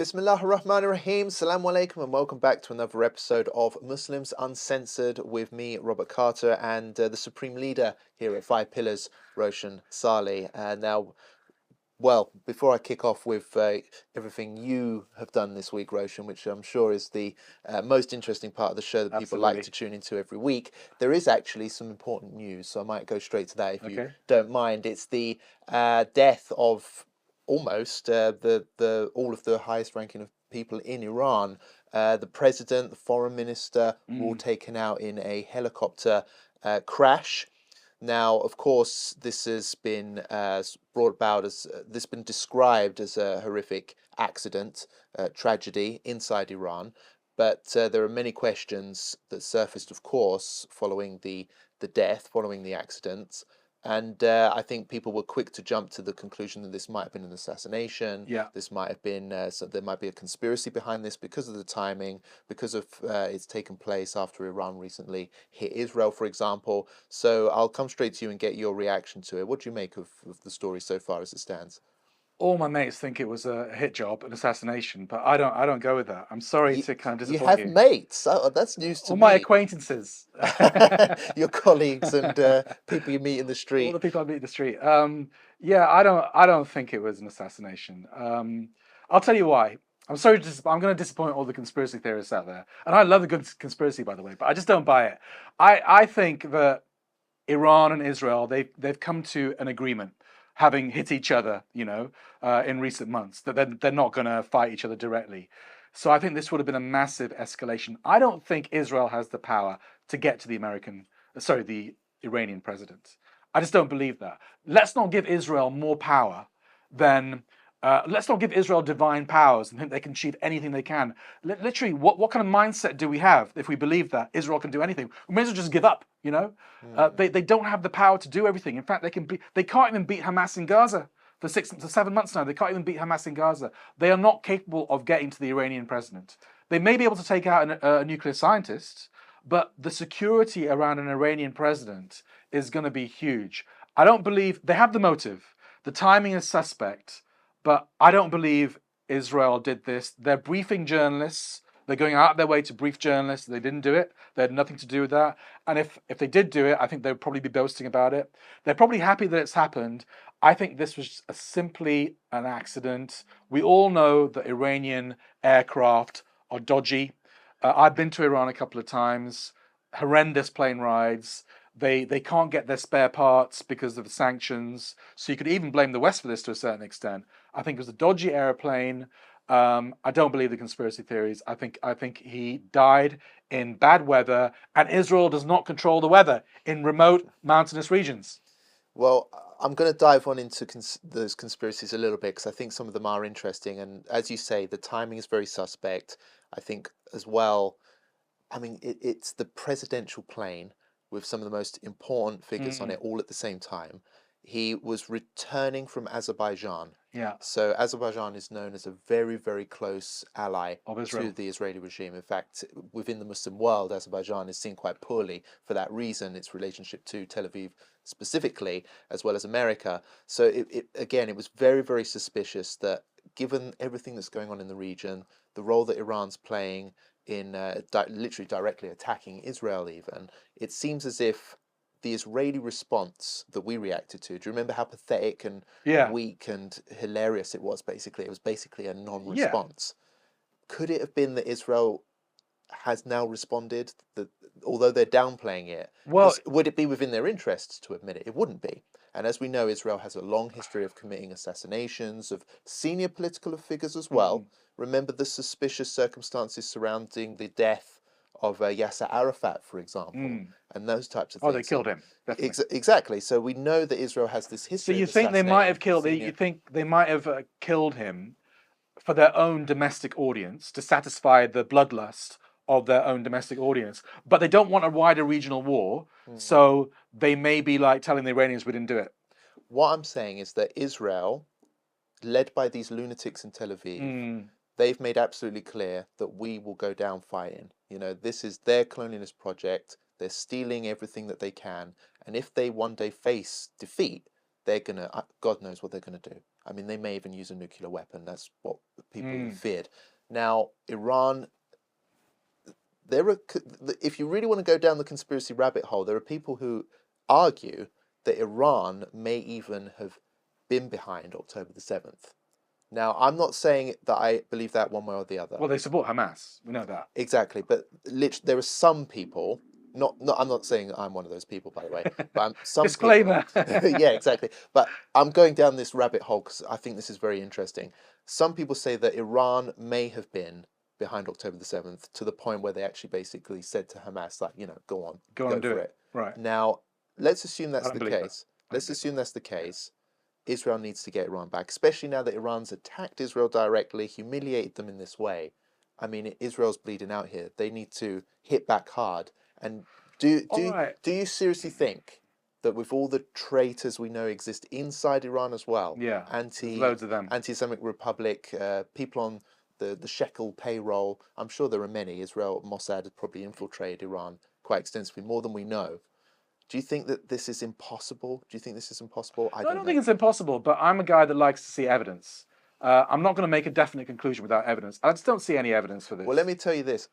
Bismillahir Rahmanir Rahim, Assalamu alaikum, and welcome back to another episode of Muslims Uncensored with me, Robert Carter, and the Supreme Leader here at Five Pillars, Roshan Saleh. Before I kick off with everything you have done this week, Roshan, which I'm sure is the most interesting part of the show that people like to tune into every week, there is actually some important news, so I might go straight to that if you don't mind. It's the death of almost all of the highest ranking of people in Iran. The president, the foreign minister, were all taken out in a helicopter crash. Now, of course, this has been brought about as this has been described as a horrific accident, tragedy inside Iran. But there are many questions that surfaced, of course, following the death, following the accident. And I think people were quick to jump to the conclusion that this might have been an assassination. Yeah. This might have been, so there might be a conspiracy behind this because of the timing, because of it's taken place after Iran recently hit Israel, for example. So I'll come straight to you and get your reaction to it. What do you make of the story so far as it stands? All my mates think it was a hit job, an assassination, but I don't go with that. I'm sorry to kind of You disappoint have you. mates. Oh, that's news to All my me. acquaintances, Your colleagues and people you meet in the all street. the people I meet in the street. Yeah, I don't think it was an assassination. I'll tell you why. I'm going to disappoint all the conspiracy theorists out there, and I love a good conspiracy, by the way, but I just don't buy it. I think that Iran and Israel, they've come to an agreement, having hit each other, in recent months, that they're not going to fight each other directly. So I think this would have been a massive escalation. I don't think Israel has the power to get to the Iranian president. I just don't believe that. Let's not give Israel more power than. Let's not give Israel divine powers and think they can achieve anything they can. Literally, what kind of mindset do we have if we believe that Israel can do anything? We may as well just give up. They don't have the power to do everything. In fact, they can't even beat Hamas in Gaza for 6 to 7 months now. They can't even beat Hamas in Gaza. They are not capable of getting to the Iranian president. They may be able to take out a nuclear scientist, but the security around an Iranian president is going to be huge. I don't believe they have the motive. The timing is suspect, but I don't believe Israel did this. They're briefing journalists. They're going out of their way to brief journalists. They didn't do it. They had nothing to do with that. And if they did do it, I think they'd probably be boasting about it. They're probably happy that it's happened. I think this was simply an accident. We all know that Iranian aircraft are dodgy. I've been to Iran a couple of times. Horrendous plane rides. They can't get their spare parts because of the sanctions. So you could even blame the West for this to a certain extent. I think it was a dodgy airplane. I don't believe the conspiracy theories. I think he died in bad weather, and Israel does not control the weather in remote mountainous regions. Well, I'm going to dive on into those conspiracies a little bit because I think some of them are interesting. And as you say, the timing is very suspect. I think as well, I mean, it's the presidential plane with some of the most important figures on it all at the same time. He was returning from Azerbaijan. Yeah. So Azerbaijan is known as a very, very close ally Of Israel. to the Israeli regime. In fact, within the Muslim world, Azerbaijan is seen quite poorly for that reason, its relationship to Tel Aviv specifically, as well as America. So it was very, very suspicious that given everything that's going on in the region, the role that Iran's playing in literally directly attacking Israel even, it seems as if the Israeli response that we reacted to, do you remember how pathetic and weak and hilarious it was, basically? It was basically a non-response. Could it have been that Israel has now responded, that although they're downplaying it, Well, would it be within their interests to admit it? It wouldn't be. And as we know, Israel has a long history of committing assassinations of senior political figures as well. Remember the suspicious circumstances surrounding the death of Yasser Arafat, for example, and those types of things. Oh, they killed him. Exactly. So we know that Israel has this history. So you think they might have killed? You think they might have killed him for their own domestic audience to satisfy the bloodlust of their own domestic audience, but they don't want a wider regional war, so they may be like telling the Iranians we didn't do it. What I'm saying is that Israel, led by these lunatics in Tel Aviv, they've made absolutely clear that we will go down fighting. This is their colonialist project. They're stealing everything that they can, and if they one day face defeat, they're gonna, God knows what they're gonna do. I mean, they may even use a nuclear weapon. That's what people have feared. Now, Iran, if you really want to go down the conspiracy rabbit hole, there are people who argue that Iran may even have been behind October the 7th. Now, I'm not saying that I believe that one way or the other. Well, they support Hamas. We know that. Exactly, but literally, there are some people. I'm not saying I'm one of those people, by the way. But some disclaimer. yeah, exactly. But I'm going down this rabbit hole because I think this is very interesting. Some people say that Iran may have been behind October the 7th to the point where they actually basically said to Hamas, like, go on and do for it. Right. Now, let's assume that's the believe case. Let's assume that's the case. Israel needs to get Iran back, especially now that Iran's attacked Israel directly, humiliated them in this way. I mean, Israel's bleeding out here. They need to hit back hard. And do you seriously think that with all the traitors we know exist inside Iran as well, yeah, loads of them, anti-Islamic Republic, people on the shekel payroll, I'm sure there are many. Israel, Mossad has probably infiltrated Iran quite extensively, more than we know. Do you think that this is impossible? I don't think it's impossible, but I'm a guy that likes to see evidence. I'm not going to make a definite conclusion without evidence. I just don't see any evidence for this. Well, let me tell you this.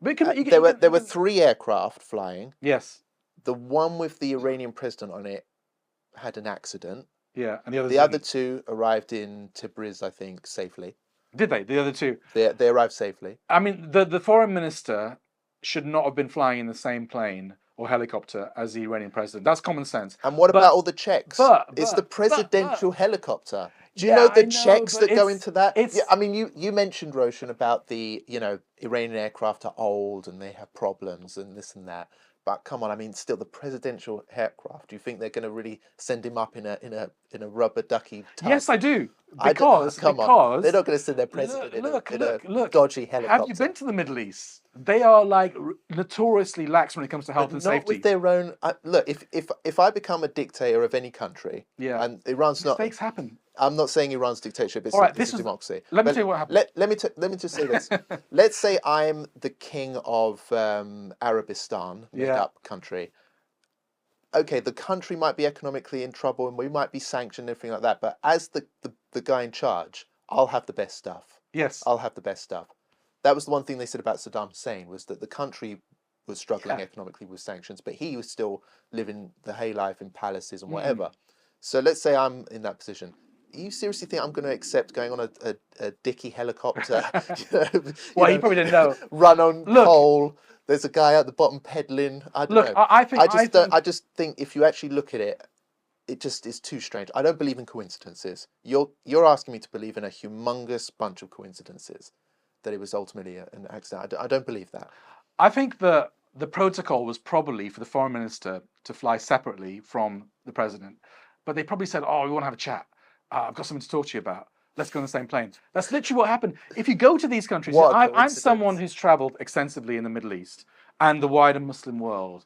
There were 3 aircraft flying. Yes. The one with the Iranian president on it had an accident. Yeah, and the other 2 arrived in Tabriz, I think, safely. Did they? The other 2? They arrived safely. I mean, the foreign minister should not have been flying in the same plane or helicopter as the Iranian president. That's common sense. And what about all the checks? It's the presidential helicopter. Do you know the checks that go into that? Yeah, I mean, you mentioned, Roshan, about the, Iranian aircraft are old and they have problems and this and that. But come on, I mean, still the presidential aircraft. Do you think they're going to really send him up in a rubber ducky tub? Yes, I do. Because they're not going to send their president in a dodgy helicopter. Have you been to the Middle East? They are like notoriously lax when it comes to health and safety. Not with their own. Look, if I become a dictator of any country, and Iran's not, mistakes happen. I'm not saying Iran's dictatorship. It's a democracy. Let me tell you what happened. Let me just say this. Let's say I'm the king of Arabistan, made-up country. Okay, the country might be economically in trouble, and we might be sanctioned and everything like that. But as the guy in charge, I'll have the best stuff. Yes, I'll have the best stuff. That was the one thing they said about Saddam Hussein, was that the country was struggling economically with sanctions, but he was still living the hay life in palaces and whatever. So let's say I'm in that position. You seriously think I'm going to accept going on a dicky helicopter? Well, he probably didn't know. Run on coal. There's a guy at the bottom pedaling. I don't know. I just think if you actually look at it, it just is too strange. I don't believe in coincidences. You're asking me to believe in a humongous bunch of coincidences, that it was ultimately an accident. I don't believe that. I think the protocol was probably for the foreign minister to fly separately from the president, but they probably said, "Oh, we want to have a chat. I've got something to talk to you about. Let's go on the same plane." That's literally what happened. If you go to these countries, I'm someone who's travelled extensively in the Middle East and the wider Muslim world.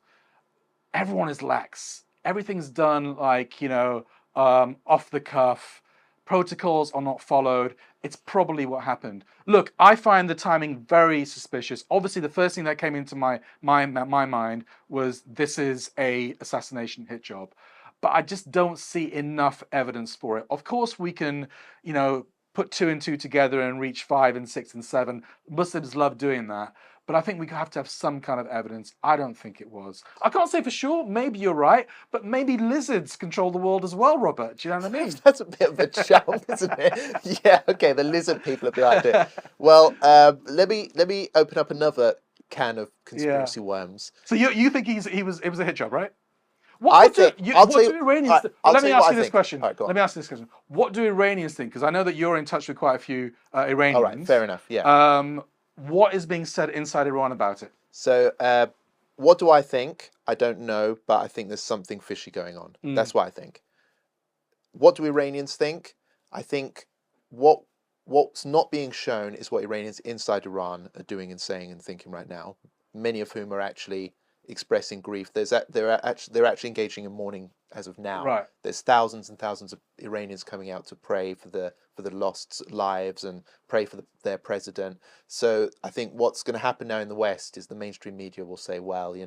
Everyone is lax. Everything's done like, off the cuff. Protocols are not followed. It's probably what happened. Look, I find the timing very suspicious. Obviously, the first thing that came into my mind was this is a assassination hit job. But I just don't see enough evidence for it. Of course, we can, put 2 and 2 together and reach 5 and 6 and 7. Muslims love doing that. But I think we have to have some kind of evidence. I don't think it was. I can't say for sure. Maybe you're right. But maybe lizards control the world as well, Robert. Do you know what I mean? That's a bit of a jump, isn't it? Yeah, okay, the lizard people are behind it. Well, let me open up another can of conspiracy worms. So you think it was a hit job, right? Let me ask you this question. Right, let me ask you this question. What do Iranians think? Because I know that you're in touch with quite a few Iranians. All right, fair enough, yeah. What is being said inside Iran about it? So, what do I think? I don't know, but I think there's something fishy going on. That's what I think. What do Iranians think? I think what's not being shown is what Iranians inside Iran are doing and saying and thinking right now. Many of whom are actually expressing grief. They're actually engaging in mourning as of now. Right. There's thousands and thousands of Iranians coming out to pray for the lost lives and pray for their president. So I think what's going to happen now in the West is the mainstream media will say, well,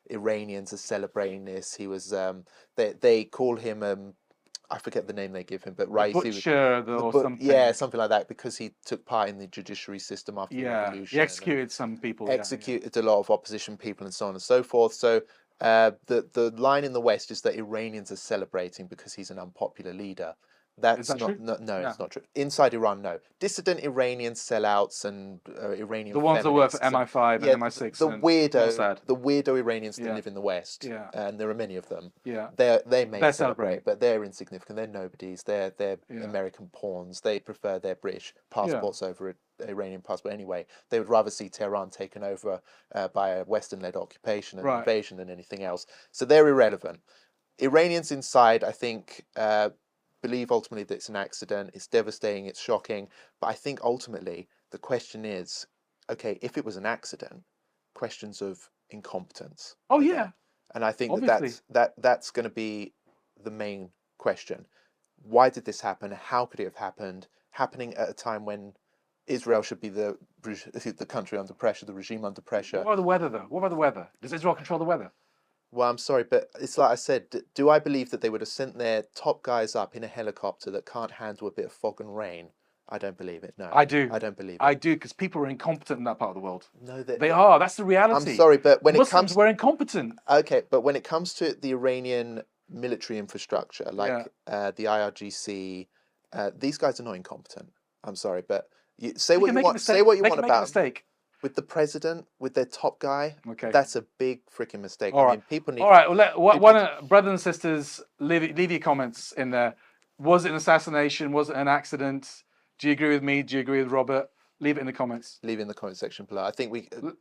Iranians are celebrating this. He was they call him I forget the name they give him, but The Raisi, butcher or something. yeah, something like that, because he took part in the judiciary system after the Yeah, revolution. he executed some people. Executed a lot of opposition people and so on and so forth. So the line in the West is that Iranians are celebrating because he's an unpopular leader. That's that true? no, No. it's not true. Inside Iran, no. Dissident Iranian sellouts and Iranian The ones that work for feminists MI5 yeah, and MI6. the and weirdo, Mossad. the weirdo Iranians that Yeah. live in the West, Yeah. and there are many of them. Yeah. They may They're celebrate, celebrating. but they're insignificant. They're nobodies. They're Yeah. American pawns. They prefer their British passports over an Iranian passport anyway. They would rather see Tehran taken over by a Western-led occupation and invasion than anything else. So they're irrelevant. Iranians inside, I think, believe ultimately that it's an accident. It's devastating. It's shocking. But I think ultimately the question is, okay, if it was an accident, questions of incompetence. Oh yeah. And I think Obviously. that's going to be the main question. Why did this happen? How could it have happened? Happening at a time when Israel should be the country under pressure, the regime under pressure. What about the weather, though? What about the weather? Does Israel control the weather? Well, I'm sorry, but it's like I said, do I believe that they would have sent their top guys up in a helicopter that can't handle a bit of fog and rain? I don't believe it, no. I do. I don't believe it. I do, because people are incompetent in that part of the world. No, they are. That's the reality. I'm sorry, but when Muslims were incompetent. Okay, but when it comes to the Iranian military infrastructure, like the IRGC, these guys are not incompetent. I'm sorry, but say what you want. Say what you want about them. With the president, with their top guy, that's a big freaking mistake. All right. I mean, people need. All right. Well, why don't brothers and sisters leave your comments in there? Was it an assassination? Was it an accident? Do you agree with me? Do you agree with Robert? Leave it in the comments. Leave it in the comment section below. I think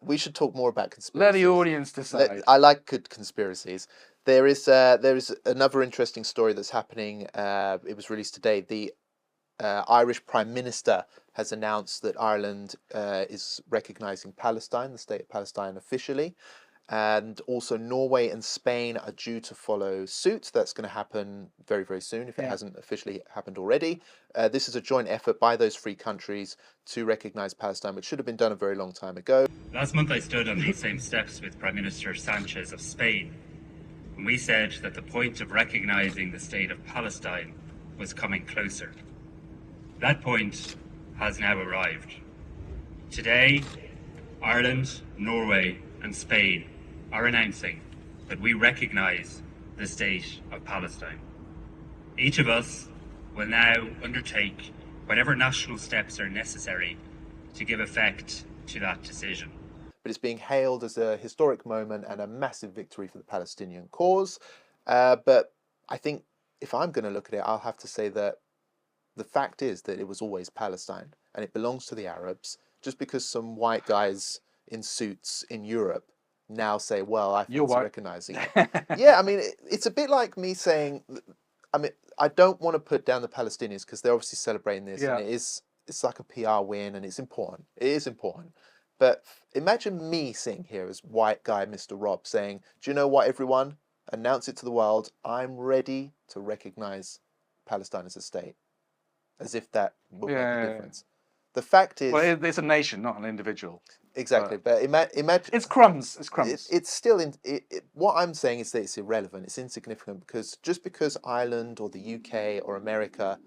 we should talk more about conspiracies. Let the audience decide. I like good conspiracies. There is another interesting story that's happening. It was released today. The Irish Prime Minister has announced that Ireland is recognising Palestine, the state of Palestine, officially. And also Norway and Spain are due to follow suit. That's going to happen very, very soon if it hasn't officially happened already. This is a joint effort by those three countries to recognise Palestine, which should have been done a very long time ago. Last month I stood on these same steps with Prime Minister Sanchez of Spain, and we said that the point of recognising the state of Palestine was coming closer. That point has now arrived. Today, Ireland, Norway and Spain are announcing that we recognise the state of Palestine. Each of us will now undertake whatever national steps are necessary to give effect to that decision. But it's being hailed as a historic moment and a massive victory for the Palestinian cause. But I think if I'm going to look at it, I'll have to say that the fact is that it was always Palestine and it belongs to the Arabs. Just because some white guys in suits in Europe now say, well, I fancy recognizing it. Yeah, I mean, it's a bit like me saying, I mean, I don't want to put down the Palestinians because they're obviously celebrating this and it's like a PR win and it's important. It is important. But imagine me sitting here as white guy Mr. Rob saying, do you know what, everyone? Announce it to the world. I'm ready to recognize Palestine as a state. As if that would make a difference. The fact is... Well, it's a nation, not an individual. Exactly, but imagine... It's crumbs. It's crumbs. It's still... what I'm saying is that it's irrelevant. It's insignificant because just because Ireland or the UK or America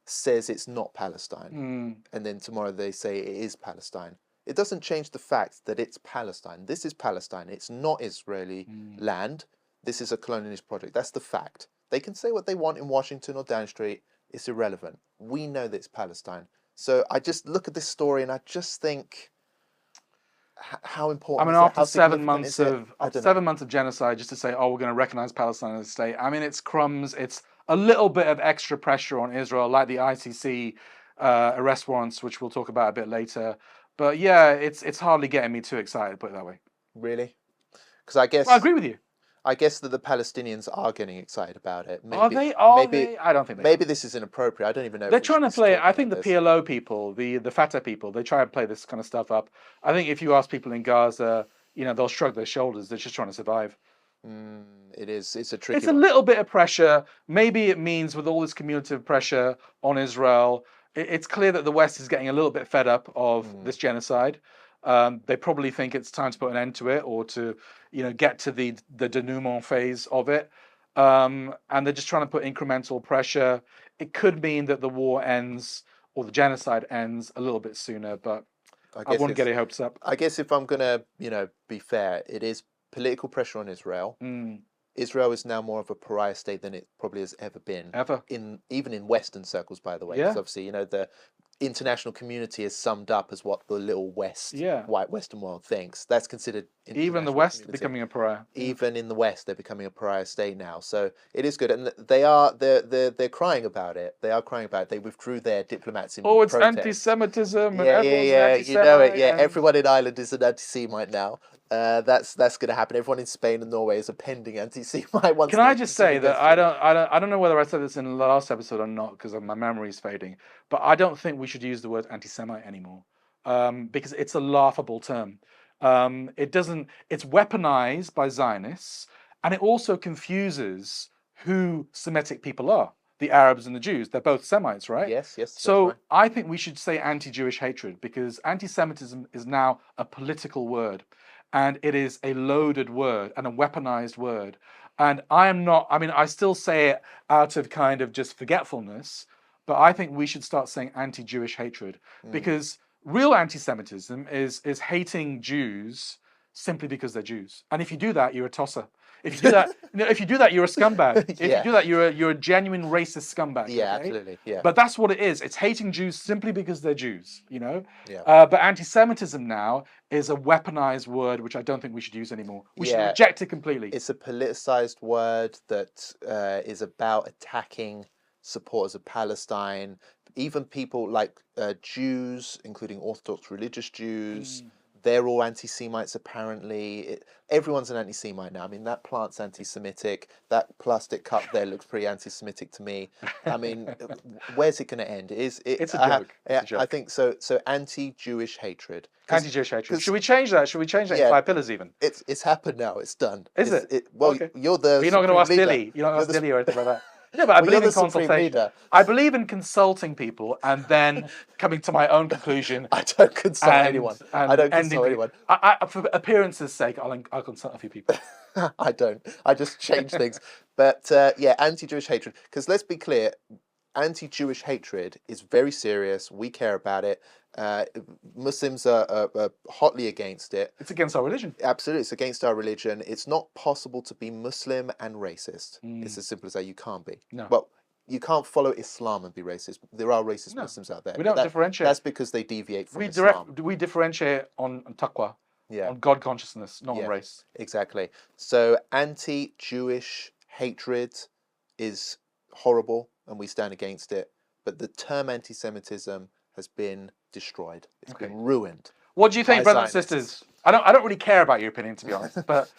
says it's not Palestine, and then tomorrow they say it is Palestine, it doesn't change the fact that it's Palestine. This is Palestine. It's not Israeli land. This is a colonialist project. That's the fact. They can say what they want in Washington or Down Street. It's irrelevant. We know that it's Palestine. So I just look at this story and I just think how important. I mean, after 7 months of genocide, just to say, oh, we're going to recognize Palestine as a state. I mean, it's crumbs. It's a little bit of extra pressure on Israel, like the ICC arrest warrants, which we'll talk about a bit later. But yeah, it's hardly getting me too excited, put it that way. Really? Because I guess I agree with you. I guess that the Palestinians are getting excited about it. Maybe, are they? Are they? I don't think they maybe this is inappropriate. I don't even know. They're trying to play. I think the PLO people, the Fatah people, they try and play this kind of stuff up. I think if you ask people in Gaza, you know, they'll shrug their shoulders. They're just trying to survive. It is. It's a tricky. It's a little bit of pressure. Maybe it means with all this cumulative pressure on Israel, it's clear that the West is getting a little bit fed up of this genocide. They probably think it's time to put an end to it, or to, you know, get to the denouement phase of it. and they're just trying to put incremental pressure. It could mean that the war ends or the genocide ends a little bit sooner, but I wouldn't get your hopes up. I guess if I'm gonna, be fair, it is political pressure on Israel. Israel is now more of a pariah state than it probably has ever been. Even in Western circles, by the way. Because obviously, the international community is summed up as what the little West, white Western world thinks. That's considered even the West becoming a pariah. Even in the West, they're becoming a pariah state now. So it is good, and they're crying about it. They are crying about it. They withdrew their diplomats in it's protest. anti-Semitism. Yeah. You know it. Yeah, everyone in Ireland is an anti-Semite now. That's going to happen. Everyone in Spain and Norway is a pending anti-Semite. Can I just say that I don't know whether I said this in the last episode or not because my memory is fading, but I don't think we should use the word anti-Semite anymore because it's a laughable term. It's weaponized by Zionists, and it also confuses who Semitic people are. The Arabs and the Jews, they're both Semites, right? Yes. So right. I think we should say anti-Jewish hatred because anti-Semitism is now a political word. And it is a loaded word and a weaponized word. And I still say it out of kind of just forgetfulness, but I think we should start saying anti-Jewish hatred because real anti-Semitism is hating Jews simply because they're Jews. And if you do that, you're a tosser. If you do that, you're a scumbag. If you do that, you're a genuine racist scumbag. Yeah, okay? absolutely. Yeah. But that's what it is. It's hating Jews simply because they're Jews. Yeah. But anti-Semitism now is a weaponized word, which I don't think we should use anymore. We should reject it completely. It's a politicized word that is about attacking supporters of Palestine, even people like Jews, including Orthodox religious Jews. They're all anti-Semites, apparently. Everyone's an anti-Semite now. I mean, that plant's anti-Semitic. That plastic cup there looks pretty anti-Semitic to me. I mean, where's it going to end? It's a joke. I think so. So anti-Jewish hatred. Anti-Jewish hatred. Should we change that? Should we change that in 5 pillars even? It's happened now. It's done. Is it? Okay. You're the You're not going to ask leader. Dilly. You're not going to ask Dilly or anything like that. Yeah, but I believe in consultation. I believe in consulting people and then coming to my own conclusion. I don't consult anyone. I don't consult anyone. For appearance's sake, I'll consult a few people. I don't. I just change things. But anti-Jewish hatred. Because let's be clear, anti-Jewish hatred is very serious. We care about it. Muslims are hotly against it. It's against our religion. Absolutely, it's against our religion. It's not possible to be Muslim and racist. It's as simple as that. You can't be. No. Well, you can't follow Islam and be racist. There are racist Muslims out there. We don't differentiate. That's because they deviate from Islam. We differentiate on taqwa, on God consciousness, not on race. Exactly. So anti-Jewish hatred is horrible, and we stand against it. But the term anti-Semitism has been destroyed. It's been ruined. What do you think, brothers and sisters? I don't really care about your opinion, to be honest. But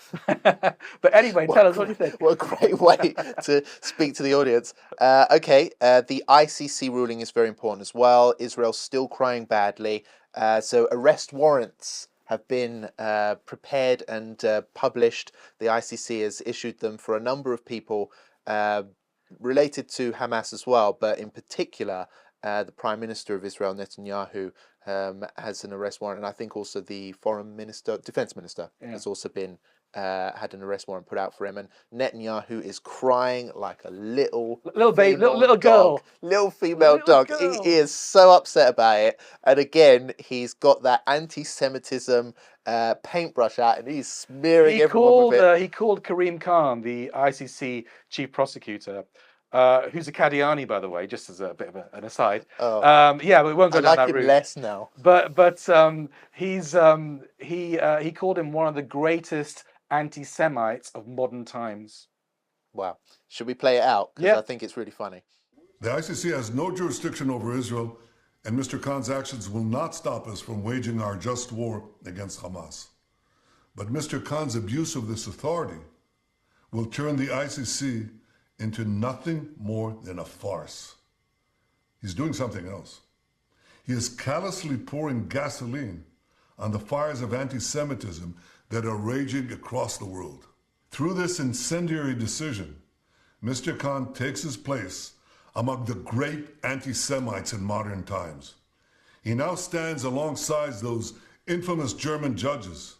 anyway, tell us what you think. What a great way to speak to the audience. The ICC ruling is very important as well. Israel's still crying badly. So arrest warrants have been prepared and published. The ICC has issued them for a number of people related to Hamas as well, but in particular, the Prime Minister of Israel, Netanyahu, has an arrest warrant, and I think also the Defense Minister, has also been had an arrest warrant put out for him. And Netanyahu is crying like a little girl, little female dog. He is so upset about it. And again, he's got that anti-Semitism paintbrush out, and he's smearing everyone with it. He called Karim Khan, the ICC chief prosecutor, who's a Qadiani, by the way, just as a bit of an aside. But we won't go down that route. I like him less now. But he called him one of the greatest anti-Semites of modern times. Wow. Should we play it out? Because I think it's really funny. The ICC has no jurisdiction over Israel, and Mr. Khan's actions will not stop us from waging our just war against Hamas. But Mr. Khan's abuse of this authority will turn the ICC into nothing more than a farce. He's doing something else. He is callously pouring gasoline on the fires of anti-Semitism that are raging across the world. Through this incendiary decision, Mr. Khan takes his place among the great anti-Semites in modern times. He now stands alongside those infamous German judges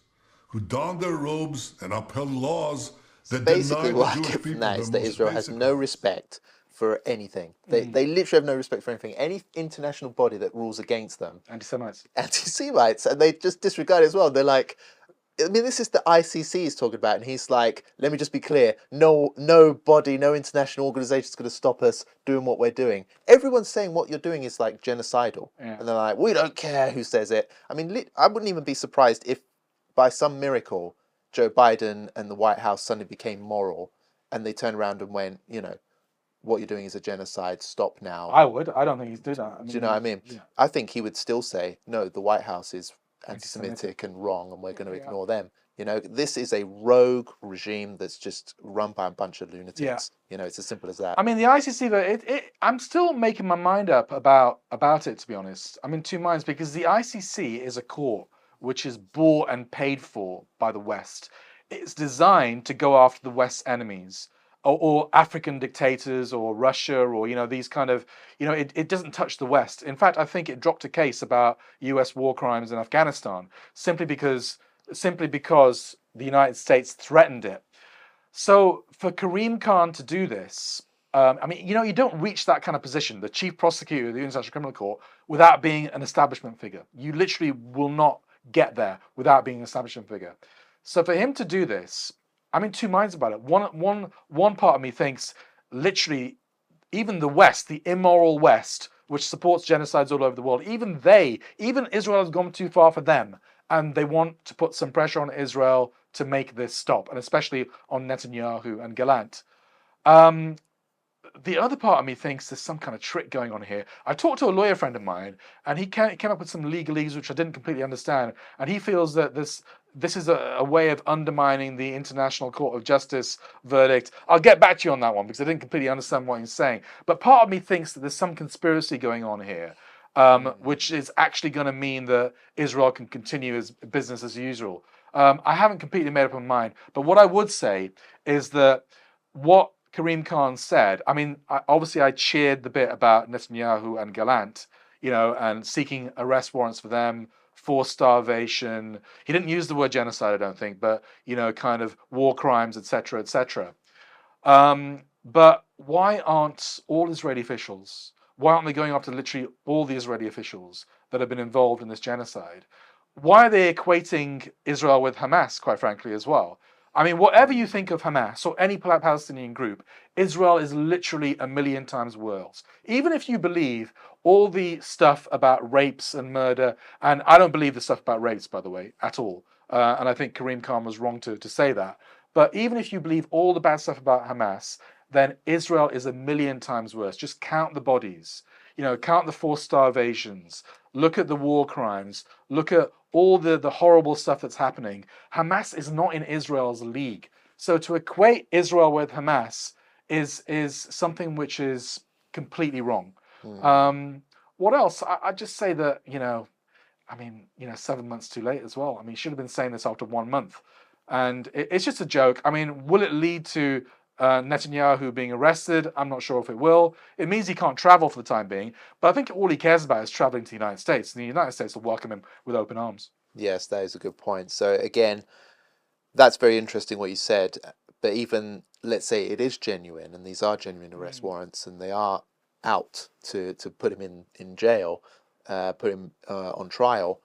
who donned their robes and upheld laws that Basically, deny the what I Jewish get from people that their is that most Israel has basic no rights. respect for anything. They literally have no respect for anything. Any international body that rules against them, Anti-Semites. anti-Semites, and they just disregard it as well. They're like, I mean, this is the ICC he's talking about, and he's like, let me just be clear: no body, no international organisation is going to stop us doing what we're doing. Everyone's saying what you're doing is like genocidal, Yeah. and they're like, we don't care who says it. I mean, I wouldn't even be surprised if, by some miracle, Joe Biden and the White House suddenly became moral, and they turned around and went, what you're doing is a genocide. Stop now. I would. I don't think he's doing that. Do you know what I mean? Yeah. I think he would still say, no, the White House is Anti-Semitic. anti-Semitic and wrong, and we're going to Yeah. ignore them. This is a rogue regime that's just run by a bunch of lunatics. It's as simple as that. I mean, the ICC, though, I'm still making my mind up about it, to be honest. I'm in two minds because the ICC is a court which is bought and paid for by the West. It's designed to go after the West's enemies. Or African dictators, or Russia, or these kind of, it doesn't touch the West. In fact, I think it dropped a case about U.S. war crimes in Afghanistan simply because the United States threatened it. So for Karim Khan to do this, I mean, you don't reach that kind of position, the chief prosecutor of the International Criminal Court, without being an establishment figure. You literally will not get there without being an establishment figure. So for him to do this, I'm in two minds about it. One part of me thinks literally even the West, the immoral West, which supports genocides all over the world, even Israel has gone too far for them. And they want to put some pressure on Israel to make this stop, and especially on Netanyahu and Gallant. The other part of me thinks there's some kind of trick going on here. I talked to a lawyer friend of mine, and he came up with some legalese which I didn't completely understand. And he feels that this is a way of undermining the International Court of Justice verdict. I'll get back to you on that one because I didn't completely understand what he's saying. But part of me thinks that there's some conspiracy going on here, which is actually going to mean that Israel can continue as business as usual. I haven't completely made up my mind. But what I would say is that what Karim Khan said, I mean, obviously I cheered the bit about Netanyahu and Gallant, and seeking arrest warrants for them, forced starvation. He didn't use the word genocide, I don't think, but, kind of war crimes, etc., etc. But why aren't all Israeli officials, why aren't they going after literally all the Israeli officials that have been involved in this genocide? Why are they equating Israel with Hamas, quite frankly, as well? I mean, whatever you think of Hamas or any Palestinian group, Israel is literally a million times worse. Even if you believe all the stuff about rapes and murder, and I don't believe the stuff about rapes, by the way, at all. And I think Karim Khan was wrong to say that. But even if you believe all the bad stuff about Hamas, then Israel is a million times worse. Just count the bodies, count the forced starvations, look at the war crimes, look at all the horrible stuff that's happening. Hamas is not in Israel's league. So to equate Israel with Hamas is something which is completely wrong. What else? I just say that, 7 months too late as well. I mean, he should have been saying this after 1 month. And it's just a joke. I mean, will it lead to Netanyahu being arrested? I'm not sure if it will. It means he can't travel for the time being. But I think all he cares about is traveling to the United States. And the United States will welcome him with open arms. Yes, that is a good point. So again, that's very interesting what you said. But even, let's say it is genuine and these are genuine arrest warrants and they are out to put him in jail, put him on trial,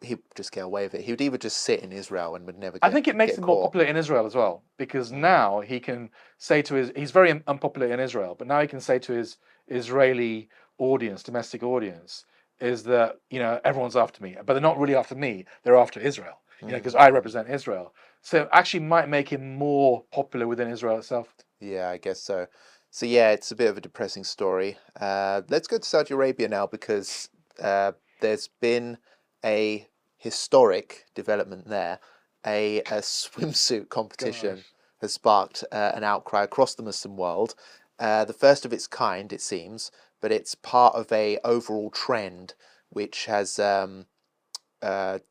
he'd just get away with it. He would either just sit in Israel and would never I think it makes get him more caught. popular in Israel as well, because now he can say to he's very unpopular in Israel, but now he can say to his Israeli audience, domestic audience, is that, everyone's after me, but they're not really after me, they're after Israel, because I represent Israel. So it actually might make him more popular within Israel itself. Yeah, I guess so. So yeah, it's a bit of a depressing story. Let's go to Saudi Arabia now because there's been a historic development there. A swimsuit competition has sparked an outcry across the Muslim world. The first of its kind, it seems, but it's part of a overall trend which has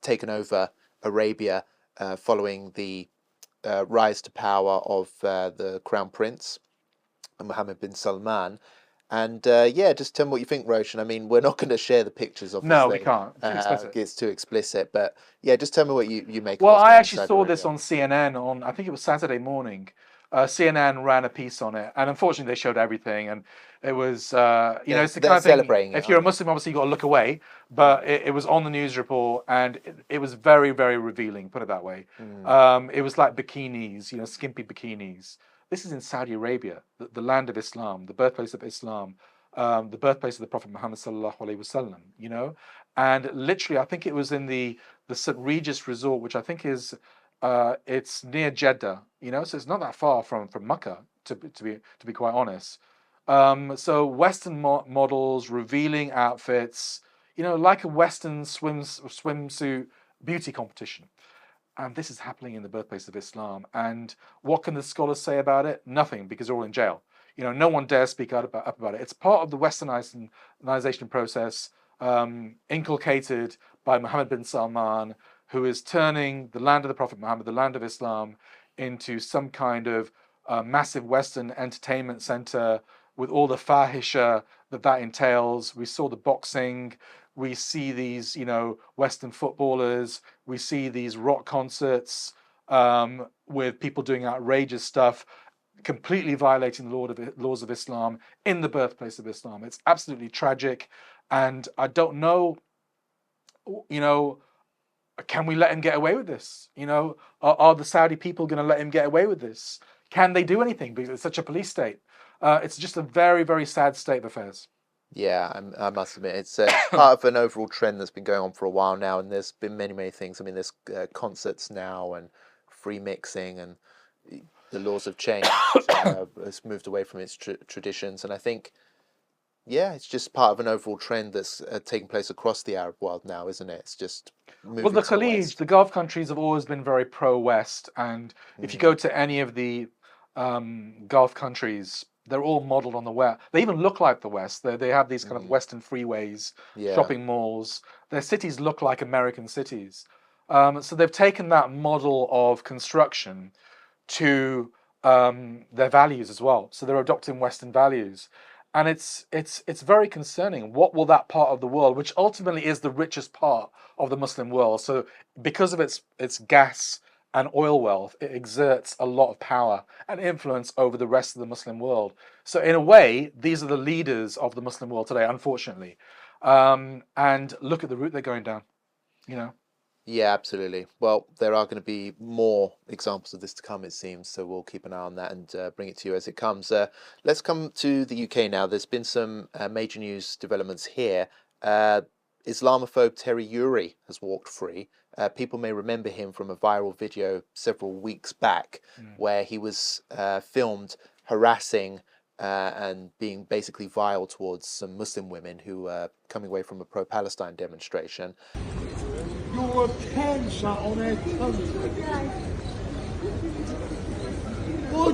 taken over Arabia following the rise to power of the Crown Prince, Mohammed bin Salman. And yeah, just tell me what you think, Roshan. I mean, we're not going to share the pictures, obviously. No, we can't. Too explicit. It's too explicit. But yeah, just tell me what you make Well, of what's I going on in actually Saudi saw this Arabia. on CNN on, I think it was Saturday morning. CNN ran a piece on it, and unfortunately, they showed everything. And it was, it's the They're kind of thing. celebrating it, If you're a aren't Muslim, obviously you got to look away. But it was on the news report, and it was very, very revealing. Put it that way. It was like bikinis, skimpy bikinis. This is in Saudi Arabia, the land of Islam, the birthplace of Islam, the birthplace of the Prophet Muhammad sallallahu alaihi wasallam. And literally, I think it was in the St. Regis Resort, which I think is it's near Jeddah, so it's not that far from Mecca, to be quite honest. So Western models, revealing outfits, like a Western swimsuit beauty competition. And this is happening in the birthplace of Islam. And what can the scholars say about it? Nothing, because they're all in jail. No one dares speak up about it. It's part of the westernization process inculcated by Mohammed bin Salman, who is turning the land of the Prophet Muhammad, the land of Islam, into some kind of massive Western entertainment center with all the fahisha that entails. We saw the boxing. We see these, Western footballers. We see these rock concerts with people doing outrageous stuff, completely violating the laws of Islam in the birthplace of Islam. It's absolutely tragic. And I don't know, can we let him get away with this? Are the Saudi people going to let him get away with this? Can they do anything because it's such a police state? It's just a very, very sad state of affairs. Yeah, I must admit, it's part of an overall trend that's been going on for a while now, and there's been many, many things. I mean, there's concerts now and free mixing, and the laws have changed. It's moved away from its traditions, and I think, yeah, it's just part of an overall trend that's taking place across the Arab world now, isn't it? It's just moving Well, the to the Khalij, West. the Gulf countries have always been very pro-West, and if you go to any of the Gulf countries, they're all modeled on the West. They even look like the West. They have these kind of Western freeways, shopping malls. Their cities look like American cities. So they've taken that model of construction to their values as well. So they're adopting Western values. And it's very concerning. What will that part of the world, which ultimately is the richest part of the Muslim world, so because of its gas and oil wealth, it exerts a lot of power and influence over the rest of the Muslim world. So in a way, these are the leaders of the Muslim world today, unfortunately. And look at the route they're going down, Yeah, absolutely. Well, there are going to be more examples of this to come, it seems, so we'll keep an eye on that and bring it to you as it comes. Let's come to the UK now. There's been some major news developments here. Islamophobe Terry Uri has walked free. People may remember him from a viral video several weeks back where he was filmed harassing and being basically vile towards some Muslim women who were coming away from a pro-Palestine demonstration. You're a cancer on our country. Why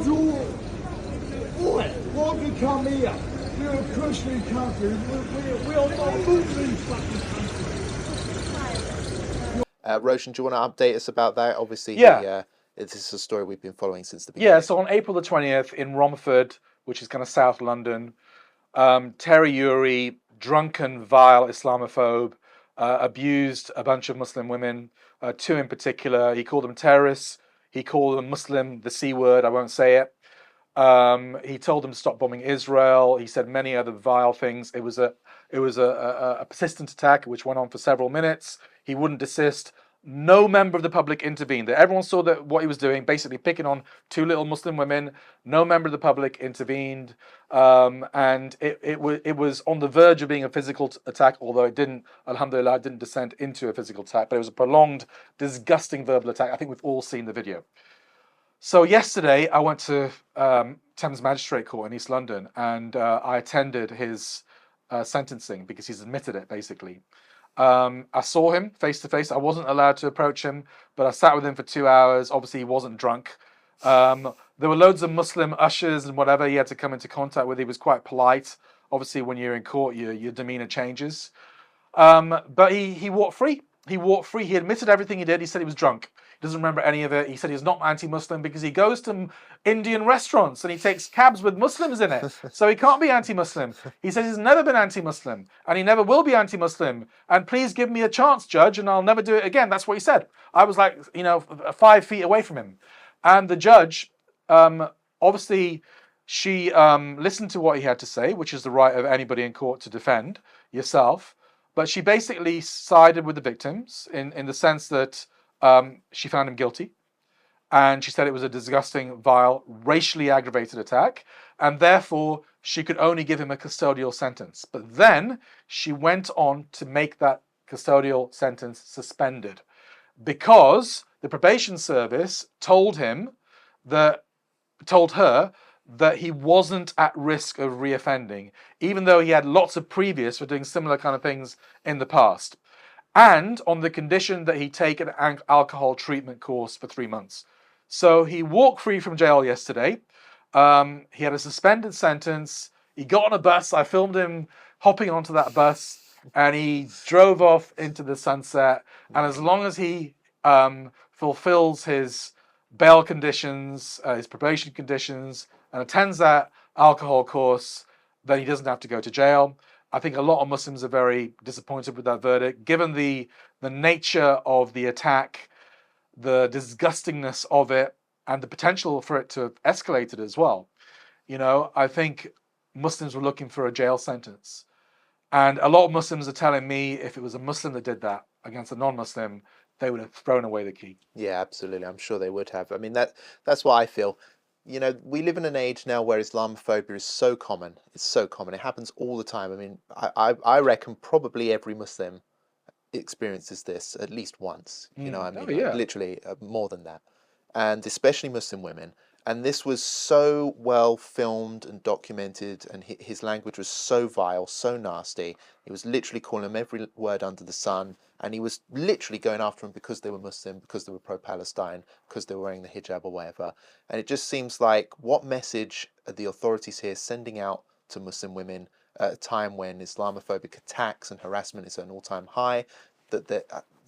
do you come here? We're a Christian country. We are not a Muslim fucking country. Roshan, do you want to update us about that? Obviously, this is a story we've been following since the beginning. Yeah, so on April the 20th in Romford, which is kind of South London, Terry Uri, drunken, vile Islamophobe, abused a bunch of Muslim women, two in particular. He called them terrorists. He called them Muslim, the C word, I won't say it. He told them to stop bombing Israel. He said many other vile things. It was a persistent attack which went on for several minutes. He wouldn't desist. No member of the public intervened. Everyone saw that what he was doing, basically picking on two little Muslim women. No member of the public intervened, and it was on the verge of being a physical attack. Although it didn't, alhamdulillah, it didn't descend into a physical attack. But it was a prolonged, disgusting verbal attack. I think we've all seen the video. So yesterday, I went to Thames Magistrate Court in East London, and I attended his sentencing because he's admitted it, basically. I saw him face to face. I wasn't allowed to approach him, but I sat with him for 2 hours. Obviously, he wasn't drunk. There were loads of Muslim ushers and whatever he had to come into contact with. He was quite polite. Obviously, when you're in court, your demeanor changes. But he walked free. he walked free. He admitted everything he did. He said he was drunk. He doesn't remember any of it. He said he's not anti-Muslim because he goes to Indian restaurants and he takes cabs with Muslims in it. So he can't be anti-Muslim. He says he's never been anti-Muslim and he never will be anti-Muslim. And please give me a chance, judge, and I'll never do it again. That's what he said. I was like, 5 feet away from him. And the judge, obviously, she listened to what he had to say, which is the right of anybody in court to defend yourself. But she basically sided with the victims in the sense that she found him guilty. And she said it was a disgusting, vile, racially aggravated attack. And therefore, she could only give him a custodial sentence. But then she went on to make that custodial sentence suspended because the probation service told her that he wasn't at risk of reoffending, even though he had lots of previous for doing similar kind of things in the past. And on the condition that he take an alcohol treatment course for 3 months. So he walked free from jail yesterday. He had a suspended sentence. He got on a bus. I filmed him hopping onto that bus and he drove off into the sunset. And as long as he fulfills his bail conditions, his probation conditions, and attends that alcohol course, then he doesn't have to go to jail. I think a lot of Muslims are very disappointed with that verdict, given the nature of the attack, the disgustingness of it, and the potential for it to have escalated as well. I think Muslims were looking for a jail sentence. And a lot of Muslims are telling me if it was a Muslim that did that against a non-Muslim, they would have thrown away the key. Yeah, absolutely. I'm sure they would have. I mean, that's what I feel. We live in an age now where Islamophobia is so common. It's so common. It happens all the time. I mean, I reckon probably every Muslim experiences this at least once. Literally more than that. And especially Muslim women. And this was so well filmed and documented, and his language was so vile, so nasty. He was literally calling them every word under the sun, and he was literally going after them because they were Muslim, because they were pro-Palestine, because they were wearing the hijab or whatever. And it just seems like, what message are the authorities here sending out to Muslim women at a time when Islamophobic attacks and harassment is at an all-time high? That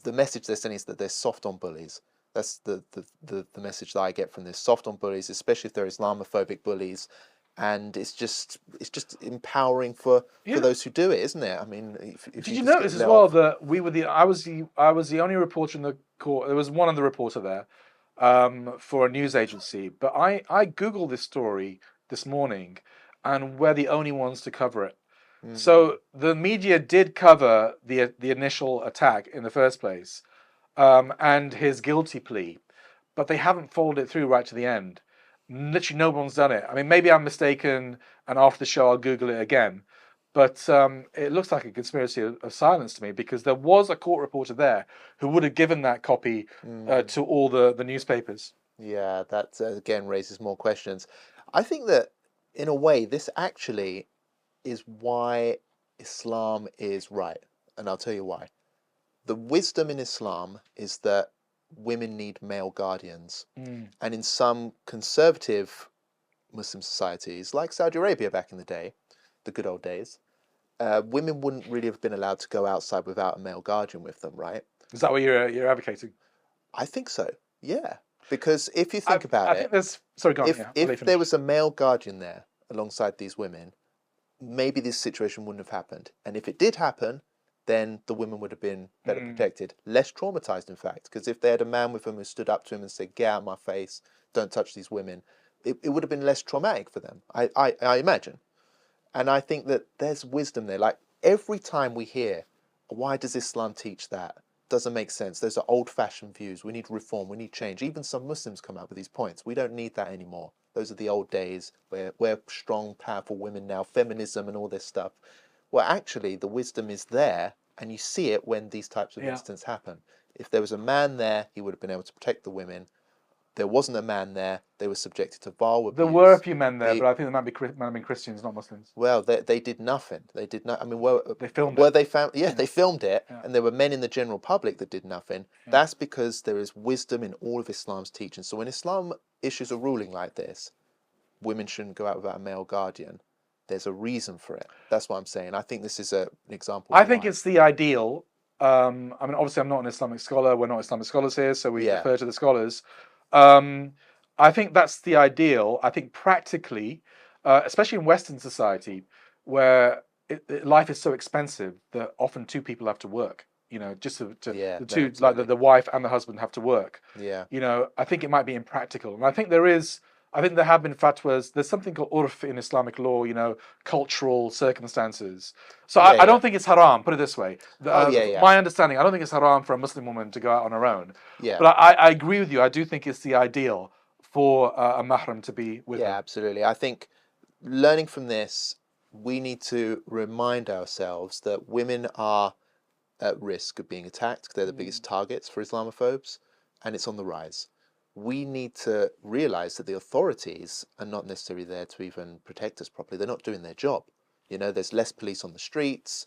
the message they're sending is that they're soft on bullies. That's the message that I get from this. Soft on bullies, especially if they're Islamophobic bullies, and it's just empowering for those who do it, isn't it? I mean, did you notice as well that I was the only reporter in the court. There was one other reporter there for a news agency, but I googled this story this morning, and we're the only ones to cover it. So the media did cover the initial attack in the first place. And his guilty plea, but they haven't followed it through right to the end. Literally no one's done it. I mean, maybe I'm mistaken, and after the show I'll Google it again, but it looks like a conspiracy of silence to me, because there was a court reporter there who would have given that copy to all the newspapers. Yeah, that again raises more questions. I think that in a way this actually is why Islam is right, and I'll tell you why. The wisdom in Islam is that women need male guardians. And in some conservative Muslim societies, like Saudi Arabia back in the day, the good old days, women wouldn't really have been allowed to go outside without a male guardian with them, right? Is that what you're advocating? I think so, yeah. Because if you think about it, if there was a male guardian there alongside these women, maybe this situation wouldn't have happened. And if it did happen, then the women would have been better protected, less traumatized, in fact. Because if they had a man with them who stood up to him and said, "Get out of my face, don't touch these women," it would have been less traumatic for them, I imagine. And I think that there's wisdom there. Like, every time we hear, why does Islam teach that? Doesn't make sense. Those are old-fashioned views. We need reform. We need change. Even some Muslims come up with these points. We don't need that anymore. Those are the old days where we're strong, powerful women now, feminism and all this stuff. Well, actually, the wisdom is there, and you see it when these types of incidents happen. If there was a man there, he would have been able to protect the women. There wasn't a man there, they were subjected to vile abuse. There were a few men there, but I think they might have been Christians, not Muslims. Well, they did nothing. They did not. I mean, they filmed it. They filmed it, and there were men in the general public that did nothing. Yeah. That's because there is wisdom in all of Islam's teaching. So when Islam issues a ruling like this, women shouldn't go out without a male guardian. There's a reason for it. That's what I'm saying. I think this is an example. I think it's the ideal, I mean, obviously, I'm not an Islamic scholar. We're not Islamic scholars here, so we Yeah. defer to the scholars. I think that's the ideal. I think practically, especially in Western society, where life is so expensive that often two people have to work. You know, just Yeah, the no, two, like absolutely. the wife and the husband have to work. Yeah. You know, I think it might be impractical, and I think there is. I think there have been fatwas. There's something called urf in Islamic law. You know, cultural circumstances. So Yeah, I don't yeah. think it's haram. Put it this way. Oh, yeah, yeah. My understanding, I don't think it's haram for a Muslim woman to go out on her own. Yeah. But I agree with you. I do think it's the ideal for a mahram to be with Yeah, her. absolutely. I think learning from this, we need to remind ourselves that women are at risk of being attacked. They're the biggest targets for Islamophobes, and it's on the rise. We need to realize that the authorities are not necessarily there to even protect us properly. They're not doing their job. You know, there's less police on the streets.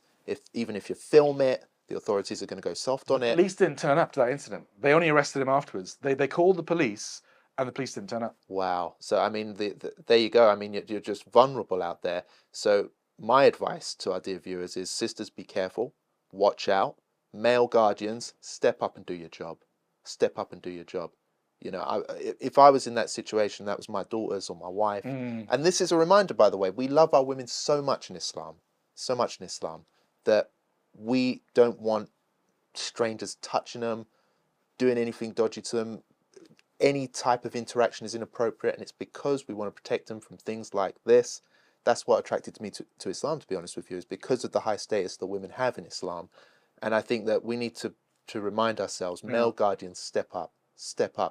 Even if you film it, the authorities are going to go soft on The it. police didn't turn up to that incident. They only arrested him afterwards. They called the police, and the police didn't turn up. Wow. So, I mean, there you go. I mean, you're just vulnerable out there. So, my advice to our dear viewers is sisters, be careful, watch out. Male guardians, step up and do your job. Step up and do your job. You know, if I was in that situation, that was my daughter's or my wife. And this is a reminder, by the way, we love our women so much in Islam, that we don't want strangers touching them, doing anything dodgy to them. Any type of interaction is inappropriate, and it's because we want to protect them from things like this. That's what attracted me to Islam, to be honest with you, is because of the high status that women have in Islam. And I think that we need to remind ourselves, male guardians, step up,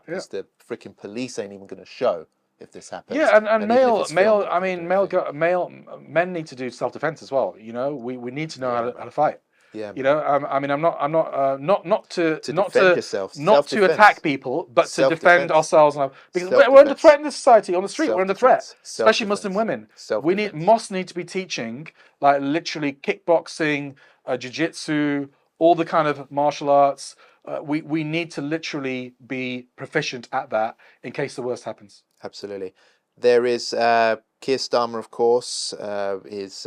because the freaking police ain't even going to show if this happens. Yeah, and even if male it's filmed, male. they're I not gonna mean, do anything. men need to do self defense as well. You know, we need to know how to fight. Yeah, You man. know, I mean, I'm not to defend yourself, not to self-defense. attack people, but to defend Self-defense. ourselves. Because we're under Self-defense. threat in this society. On the street, we're under threat, Self-defense. especially Muslim Self-defense. women. Self-defense. Mosques need to be teaching, like literally kickboxing, jiu-jitsu, all the kind of martial arts. We need to literally be proficient at that in case the worst happens. Absolutely. There is Keir Starmer, of course. His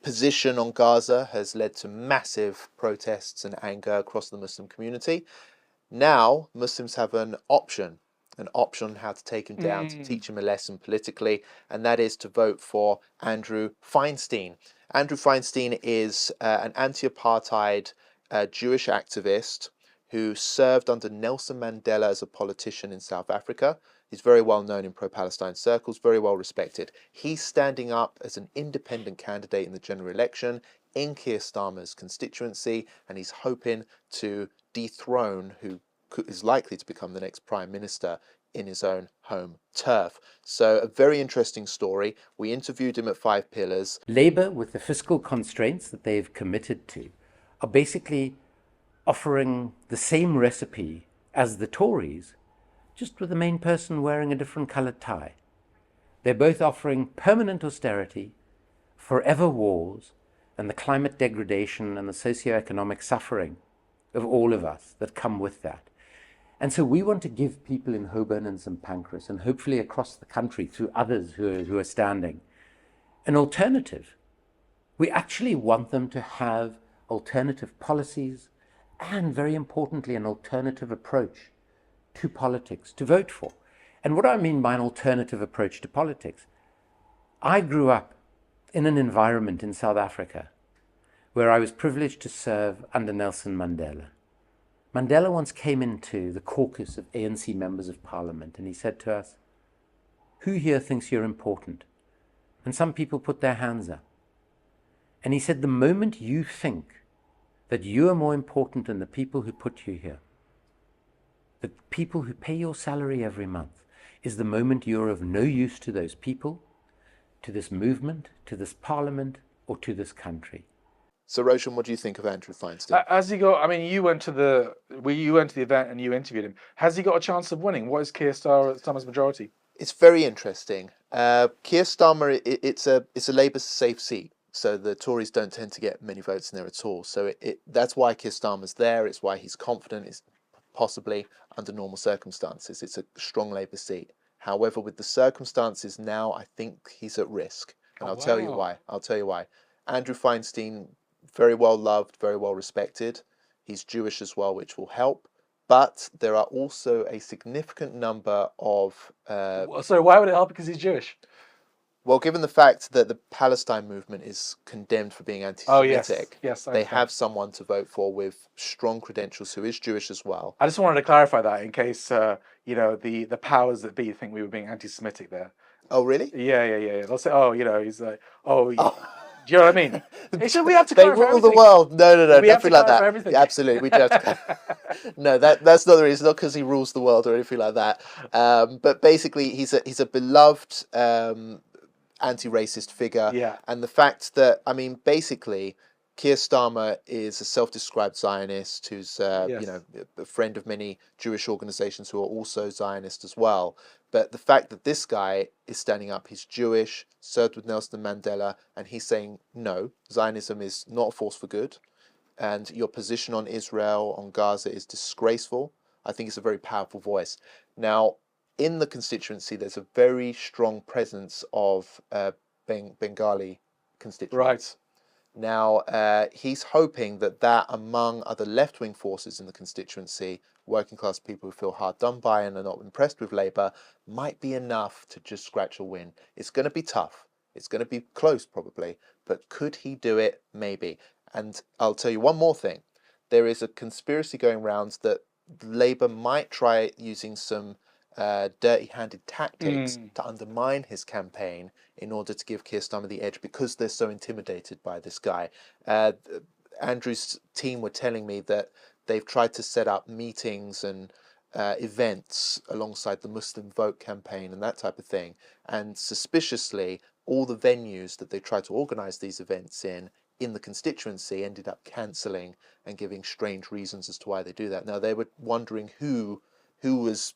position on Gaza has led to massive protests and anger across the Muslim community. Now, Muslims have an option on how to take him down, to teach him a lesson politically, and that is to vote for Andrew Feinstein. Andrew Feinstein is an anti-apartheid Jewish activist who served under Nelson Mandela as a politician in South Africa. He's very well known in pro-Palestine circles, very well respected. He's standing up as an independent candidate in the general election in Keir Starmer's constituency, and he's hoping to dethrone who is likely to become the next prime minister in his own home turf. So a very interesting story. We interviewed him at 5 Pillars. Labour, with the fiscal constraints that they've committed to, are basically offering the same recipe as the Tories, just with the main person wearing a different coloured tie. They're both offering permanent austerity, forever wars, and the climate degradation and the socio-economic suffering of all of us that come with that. And so we want to give people in Holborn and St Pancras, and hopefully across the country through others who are standing, an alternative. We actually want them to have alternative policies and, very importantly, an alternative approach to politics to vote for. And what I mean by an alternative approach to politics, I grew up in an environment in South Africa where I was privileged to serve under Nelson Mandela. Mandela once came into the caucus of ANC members of parliament and he said to us, "Who here thinks you're important?" And some people put their hands up. And he said, the moment you think that you are more important than the people who put you here, the people who pay your salary every month, is the moment you're of no use to those people, to this movement, to this parliament, or to this country. So, Roshan, what do you think of Andrew Feinstein? Has he got? I mean, you went to the event and you interviewed him. Has he got a chance of winning? What is Keir Starmer's majority? It's very interesting. Keir Starmer, it's a Labour safe seat, so the Tories don't tend to get many votes in there at all. So that's why Keir Starmer's there. It's why he's confident. It's possibly under normal circumstances. It's a strong Labour seat. However, with the circumstances now, I think he's at risk, and I'll tell you why. Andrew Feinstein very well loved, very well respected. He's Jewish as well, which will help. But there are also a significant number of So why would it help because he's Jewish? well, given the fact that the Palestine movement is condemned for being anti-Semitic, yes, I they understand. have someone to vote for with strong credentials who is Jewish as well. I just wanted to clarify that in case the powers that be think we were being anti-Semitic there. Oh, really? Yeah. They'll say, oh, he's like, do you know what I mean? So we have to They clarify rule the everything. world. No, We have to nothing like clarify that. everything. Absolutely, we do have to. No, that's not the reason. Not because he rules the world or anything like that. But basically, he's a beloved anti-racist figure. Yeah. And the fact that, I mean, basically, Keir Starmer is a self-described Zionist who's, Yes. a friend of many Jewish organizations who are also Zionist as well. But the fact that this guy is standing up, he's Jewish, served with Nelson Mandela, and he's saying, no, Zionism is not a force for good, and your position on Israel, on Gaza, is disgraceful. I think it's a very powerful voice. Now, in the constituency, there's a very strong presence of Bengali constituents. Right. Now, he's hoping that among other left-wing forces in the constituency, working class people who feel hard done by and are not impressed with Labour, might be enough to just scratch a win. It's going to be tough. It's going to be close, probably. But could he do it? Maybe. And I'll tell you one more thing. There is a conspiracy going around that Labour might try using some dirty-handed tactics to undermine his campaign in order to give Keir Starmer the edge because they're so intimidated by this guy. Andrew's team were telling me that they've tried to set up meetings and events alongside the Muslim Vote campaign and that type of thing. And suspiciously, all the venues that they tried to organise these events in the constituency ended up cancelling and giving strange reasons as to why they do that. Now, they were wondering who was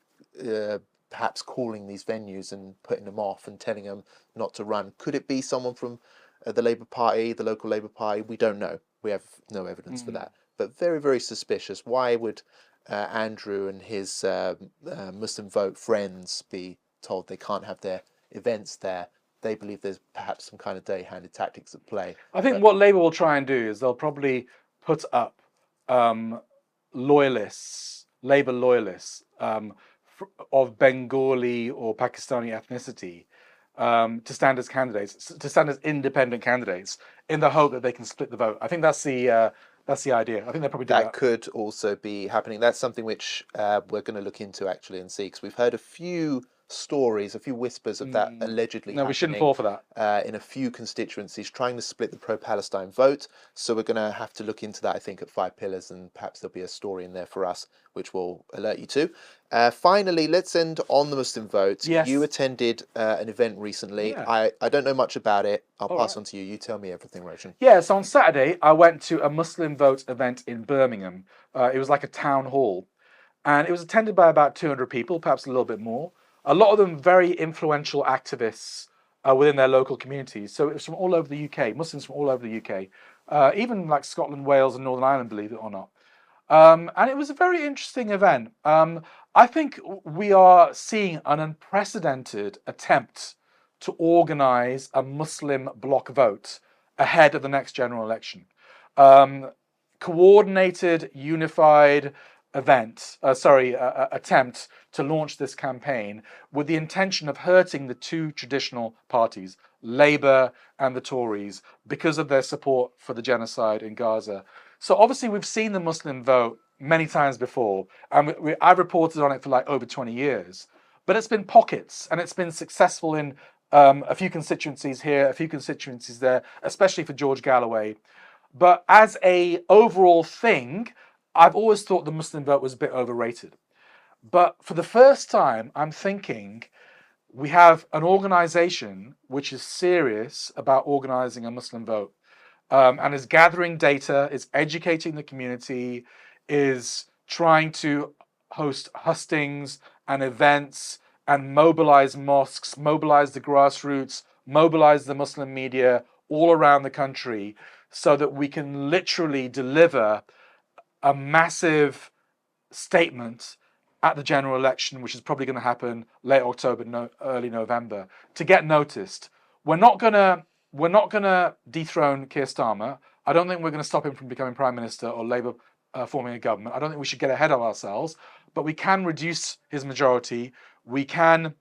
perhaps calling these venues and putting them off and telling them not to run. Could it be someone from the Labour Party, the local Labour Party? We don't know. We have no evidence for that. But very, very suspicious. Why would Andrew and his Muslim Vote friends be told they can't have their events there? They believe there's perhaps some kind of dirty-handed tactics at play. I think what Labour will try and do is they'll probably put up loyalists, Labour loyalists, of Bengali or Pakistani ethnicity to stand as candidates, to stand as independent candidates, in the hope that they can split the vote. I think that's the idea. I think they'll probably do that. That could also be happening. That's something which we're going to look into actually and see, because we've heard a few stories, a few whispers of that allegedly happening. We shouldn't fall for that. In a few constituencies, trying to split the pro-Palestine vote. So we're going to have to look into that, I think, at 5 Pillars, and perhaps there'll be a story in there for us, which we'll alert you to. Finally, let's end on the Muslim vote. Yes. You attended an event recently. Yeah. I don't know much about it. I'll pass on to you. You tell me everything, Roshan. Yeah, so on Saturday, I went to a Muslim Vote event in Birmingham. It was like a town hall, and it was attended by about 200 people, perhaps a little bit more. A lot of them very influential activists within their local communities. So it was from all over the UK, Muslims from all over the UK, even like Scotland, Wales, and Northern Ireland, believe it or not. And it was a very interesting event. I think we are seeing an unprecedented attempt to organise a Muslim bloc vote ahead of the next general election. Coordinated, unified attempt to launch this campaign with the intention of hurting the two traditional parties, Labour and the Tories, because of their support for the genocide in Gaza. So obviously we've seen the Muslim vote many times before, and I've reported on it for like over 20 years, but it's been pockets, and it's been successful in a few constituencies here, a few constituencies there, especially for George Galloway. But as a overall thing, I've always thought the Muslim vote was a bit overrated. But for the first time, I'm thinking we have an organisation which is serious about organising a Muslim vote, and is gathering data, is educating the community, is trying to host hustings and events and mobilise mosques, mobilise the grassroots, mobilise the Muslim media all around the country, so that we can literally deliver a massive statement at the general election, which is probably going to happen late October, early November, to get noticed. We're not gonna dethrone Keir Starmer. I don't think we're going to stop him from becoming Prime Minister or Labour forming a government. I don't think we should get ahead of ourselves, but we can reduce his majority. We can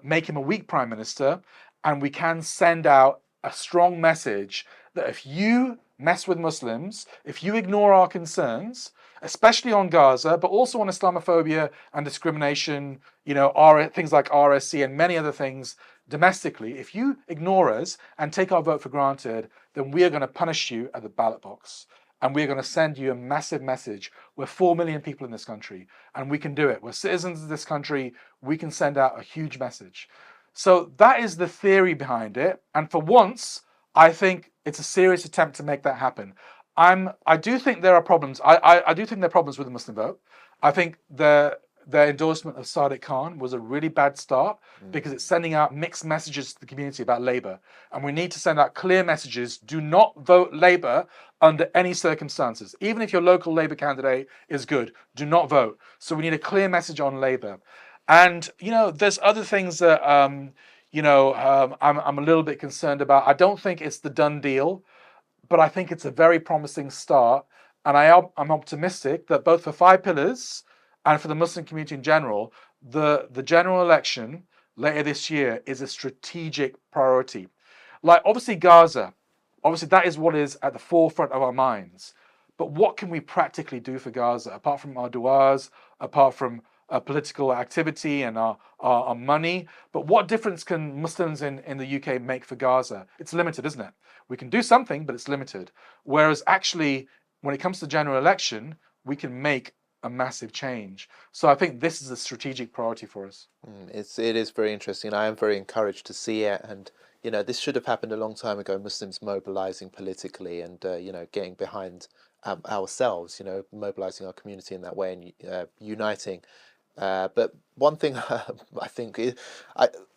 make him a weak Prime Minister, and we can send out a strong message that if you mess with Muslims, if you ignore our concerns, especially on Gaza, but also on Islamophobia and discrimination, things like RSC and many other things domestically, if you ignore us and take our vote for granted, then we are going to punish you at the ballot box. And we're going to send you a massive message. We're 4 million people in this country, and we can do it. We're citizens of this country. We can send out a huge message. So that is the theory behind it. And for once, I think it's a serious attempt to make that happen. I do think there are problems. I do think there are problems with the Muslim vote. I think the endorsement of Sadiq Khan was a really bad start because it's sending out mixed messages to the community about Labour. And we need to send out clear messages. Do not vote Labour under any circumstances. Even if your local Labour candidate is good, do not vote. So we need a clear message on Labour. And, there's other things that, I'm a little bit concerned about. I don't think it's the done deal, but I think it's a very promising start. And I'm optimistic that both for Five Pillars and for the Muslim community in general, the general election later this year is a strategic priority. Like, obviously, Gaza, that is what is at the forefront of our minds. But what can we practically do for Gaza, apart from our du'as, apart from political activity and our money? But what difference can Muslims in the UK make for Gaza? It's limited, isn't it? We can do something, but it's limited. Whereas actually, when it comes to the general election, we can make a massive change. So I think this is a strategic priority for us. It is very interesting. I am very encouraged to see it. And, this should have happened a long time ago, Muslims mobilizing politically and, getting behind ourselves, mobilizing our community in that way and uniting. But one thing I think is,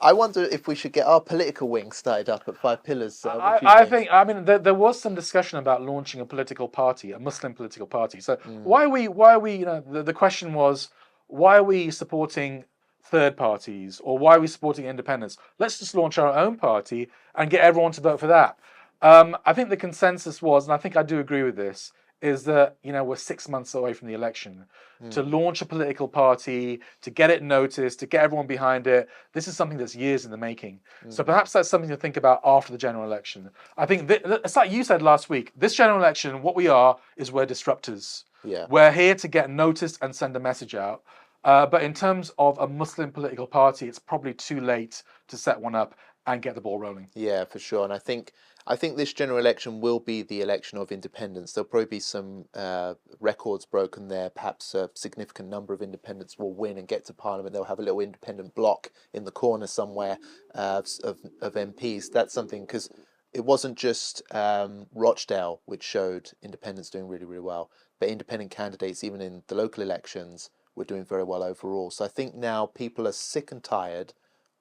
I wonder if we should get our political wing started up at Five Pillars. There was some discussion about launching a political party, a Muslim political party. So why are we, the question was, why are we supporting third parties or why are we supporting independents? Let's just launch our own party and get everyone to vote for that. I think the consensus was, and I think I do agree with this, is that, we're 6 months away from the election. To launch a political party, to get it noticed, to get everyone behind it, this is something that's years in the making. So perhaps that's something to think about after the general election. I think it's like you said last week, this general election, what we are is we're disruptors. Yeah. We're here to get noticed and send a message out. But in terms of a Muslim political party, it's probably too late to set one up and get the ball rolling. Yeah, for sure. And I think this general election will be the election of independence. There'll probably be some records broken there. Perhaps a significant number of independents will win and get to Parliament. They'll have a little independent block in the corner somewhere of MPs. That's something, because it wasn't just Rochdale which showed independents doing really, really well, but independent candidates, even in the local elections, were doing very well overall. So I think now people are sick and tired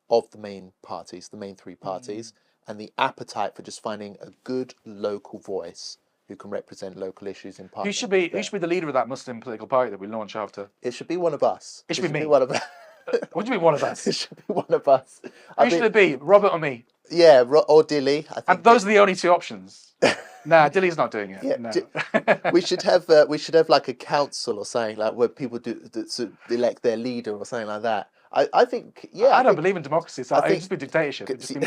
of the main parties, the main three parties, and the appetite for just finding a good local voice who can represent local issues in Parliament. Who should be the leader of that Muslim political party that we launch after? It should be one of us. It should be me. One of us. What do you mean one of us? It should be one of us. Who should it be? Robert or me? Yeah, or Dilly. I think and those are the only two options. Nah, Dilly's not doing it. Yeah, no. we should have like a council or something, like where people elect their leader or something like that. I think, yeah. I don't believe in democracy, so it'd just be dictatorship. It'd just be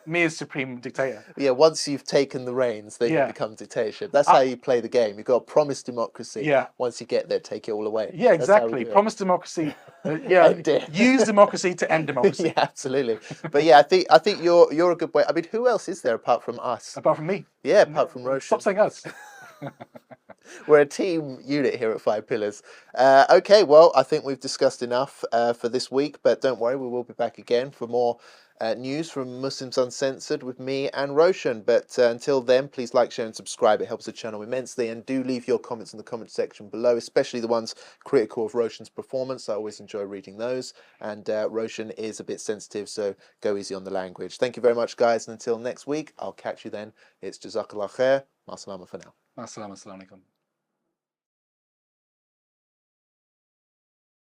me as supreme dictator. Yeah, once you've taken the reins, then you become dictatorship. That's how you play the game. You've got to promise democracy. Yeah. Once you get there, take it all away. Yeah, exactly. Promise democracy. Use democracy to end democracy. Yeah, absolutely. But yeah, I think you're a good way. I mean, who else is there apart from us? Apart from me. Yeah, apart from Roshan. Stop saying us. We're a team unit here at Five Pillars. Okay, well, I think we've discussed enough for this week, but don't worry, we will be back again for more news from Muslims Uncensored with me and Roshan. But until then, please like, share and subscribe. It helps the channel immensely. And do leave your comments in the comment section below, especially the ones critical of Roshan's performance. I always enjoy reading those. And Roshan is a bit sensitive, so go easy on the language. Thank you very much, guys. And until next week, I'll catch you then. It's Jazakallah khair. Ma salama for now. Assalamu alaikum.